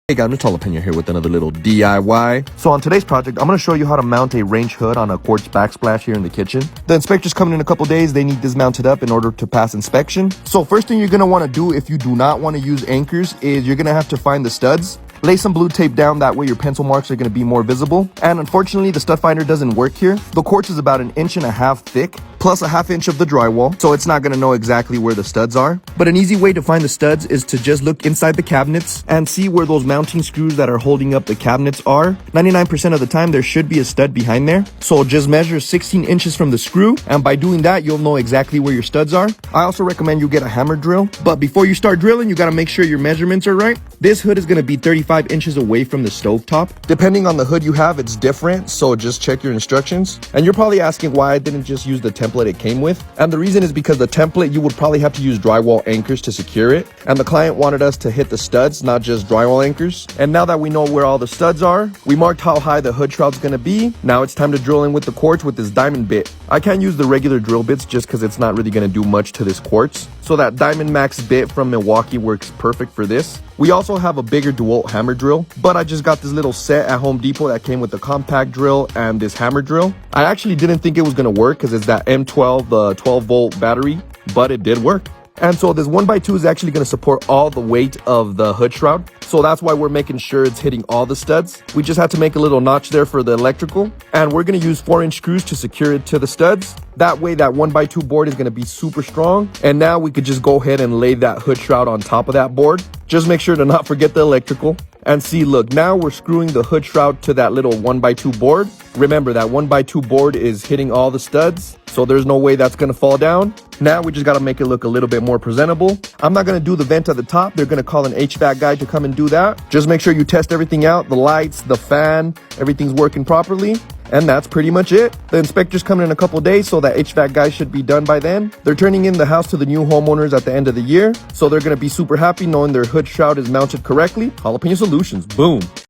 Hey guys, it's Jalapeno here with another little DIY. So on today's project, I'm going to show you how to mount a range hood on a quartz backsplash here in the kitchen. The inspector's coming in a couple days. They need this mounted up in order to pass inspection. So first thing you're going to want to do if you do not want to use anchors is you're going to have to find the studs. Lay some blue tape down, that way your pencil marks are going to be more visible. And unfortunately, the stud finder doesn't work here. The quartz is about 1.5 inches thick, plus a 1/2 inch of the drywall, so it's not going to know exactly where the studs are. But an easy way to find the studs is to just look inside the cabinets and see where those mounting screws that are holding up the cabinets are. 99% of the time, there should be a stud behind there. So just measure 16 inches from the screw, and by doing that, you'll know exactly where your studs are. I also recommend you get a hammer drill, but before you start drilling, you got to make sure your measurements are right. This hood is going to be 35 inches away from the stovetop. Depending on the hood you have, it's different, so just check your instructions. And you're probably asking why I didn't just use the template it came with. And the reason is because the template, you would probably have to use drywall anchors to secure it. And the client wanted us to hit the studs, not just drywall anchors. And now that we know where all the studs are, we marked how high the hood shroud's going to be. Now it's time to drill in with the quartz with this diamond bit. I can't use the regular drill bits just because it's not really going to do much to this quartz. So that Diamond Max bit from Milwaukee works perfect for this. We also have a bigger DeWalt hammer drill, but I just got this little set at Home Depot that came with the compact drill and this hammer drill. I actually didn't think it was going to work because it's that M12, the 12-volt battery, but it did work. And so this 1x2 is actually going to support all the weight of the hood shroud. So that's why we're making sure it's hitting all the studs. We just had to make a little notch there for the electrical. And we're going to use 4-inch screws to secure it to the studs. That way that 1x2 board is going to be super strong. And now we could just go ahead and lay that hood shroud on top of that board. Just make sure to not forget the electrical. And see, look, now we're screwing the hood shroud to that little 1x2 board. Remember, that 1x2 board is hitting all the studs, so there's no way that's going to fall down. Now we just got to make it look a little bit more presentable. I'm not going to do the vent at the top. They're going to call an HVAC guy to come and do that. Just make sure you test everything out, the lights, the fan, everything's working properly. And that's pretty much it. The inspector's coming in a couple days, so that HVAC guy should be done by then. They're turning in the house to the new homeowners at the end of the year, so they're going to be super happy knowing their hood shroud is mounted correctly. Jalapeno Solutions, boom.